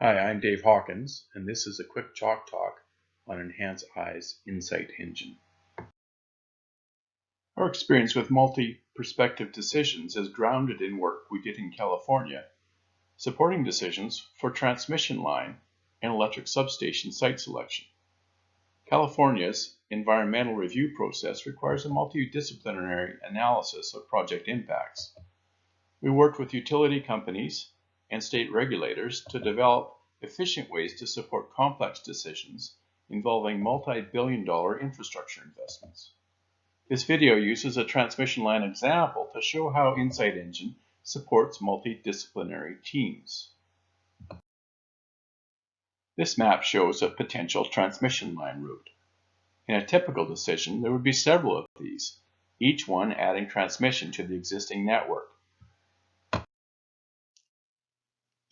Hi, I'm Dave Hawkins, and this is a quick chalk talk on Enhance I's Insight Engine. Our experience with multi-perspective decisions is grounded in work we did in California, supporting decisions for transmission line and electric substation site selection. California's environmental review process requires a multidisciplinary analysis of project impacts. We worked with utility companies and state regulators to develop efficient ways to support complex decisions involving multi-billion-dollar infrastructure investments. This video uses a transmission line example to show how Insight Engine supports multidisciplinary teams. This map shows a potential transmission line route. In a typical decision, there would be several of these, each one adding transmission to the existing network.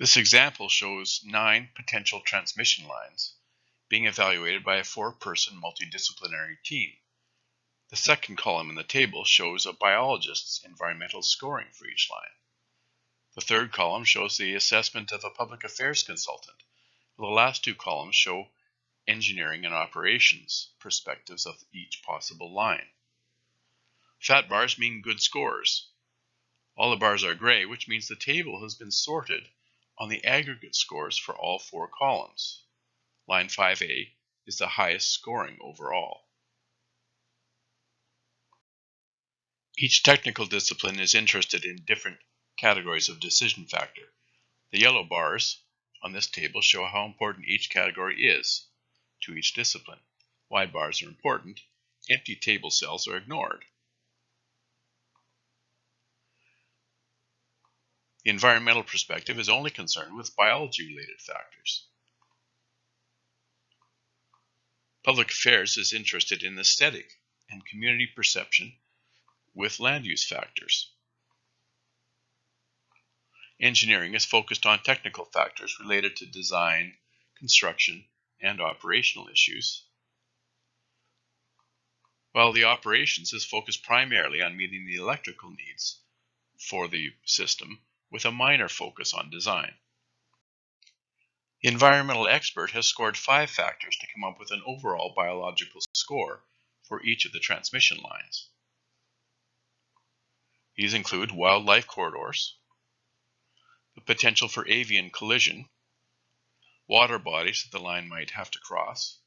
This example shows 9 potential transmission lines being evaluated by a 4-person multidisciplinary team. The second column in the table shows a biologist's environmental scoring for each line. The third column shows the assessment of a public affairs consultant. The last 2 columns show engineering and operations perspectives of each possible line. Fat bars mean good scores. All the bars are gray, which means the table has been sorted on the aggregate scores for all 4 columns. Line 5A is the highest scoring overall. Each technical discipline is interested in different categories of decision factor. The yellow bars on this table show how important each category is to each discipline. Wide bars are important. Empty table cells are ignored. The environmental perspective is only concerned with biology-related factors. Public affairs is interested in aesthetic and community perception with land use factors. Engineering is focused on technical factors related to design, construction, and operational issues, while the operations is focused primarily on meeting the electrical needs for the system with a minor focus on design. The environmental expert has scored 5 factors to come up with an overall biological score for each of the transmission lines. These include wildlife corridors, the potential for avian collision, water bodies that the line might have to cross,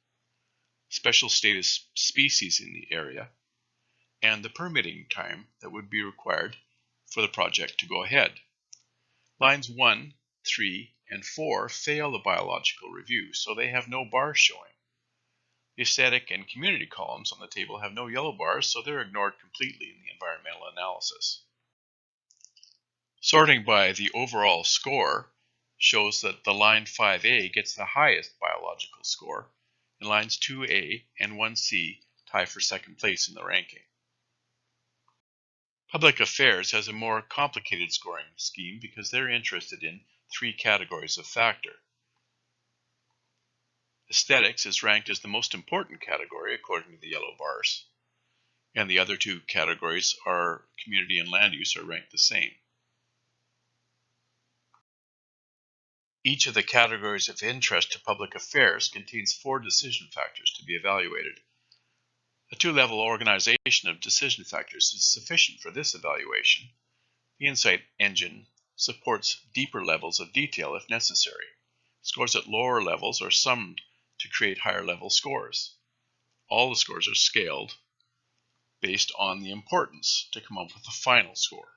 special status species in the area, and the permitting time that would be required for the project to go ahead. Lines 1, 3, and 4 fail the biological review, so they have no bars showing. The aesthetic and community columns on the table have no yellow bars, so they're ignored completely in the environmental analysis. Sorting by the overall score shows that the line 5A gets the highest biological score, and lines 2A and 1C tie for second place in the ranking. Public affairs has a more complicated scoring scheme because they're interested in 3 categories of factor. Aesthetics is ranked as the most important category according to the yellow bars, and the other 2 categories are community and land use are ranked the same. Each of the categories of interest to public affairs contains 4 decision factors to be evaluated. A 2-level organization of decision factors is sufficient for this evaluation. The Insight Engine supports deeper levels of detail if necessary. Scores at lower levels are summed to create higher level scores. All the scores are scaled based on the importance to come up with the final score.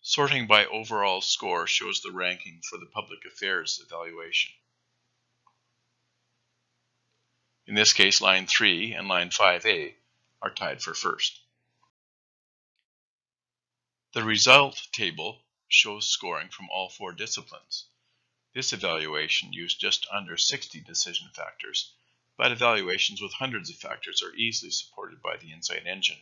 Sorting by overall score shows the ranking for the public affairs evaluation. In this case, line 3 and line 5A are tied for first. The result table shows scoring from all 4 disciplines. This evaluation used just under 60 decision factors, but evaluations with hundreds of factors are easily supported by the Insight Engine.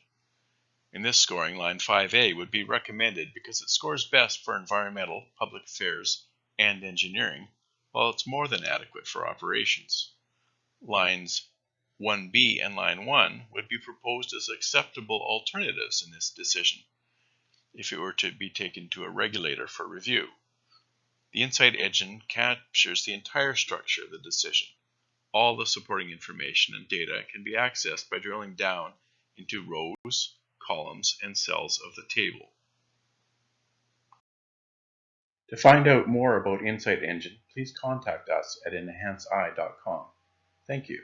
In this scoring, line 5A would be recommended because it scores best for environmental, public affairs, and engineering, while it's more than adequate for operations. Lines 1B and line 1 would be proposed as acceptable alternatives in this decision if it were to be taken to a regulator for review. The Insight Engine captures the entire structure of the decision. All the supporting information and data can be accessed by drilling down into rows, columns, and cells of the table. To find out more about Insight Engine, please contact us at enhanceI.com. Thank you.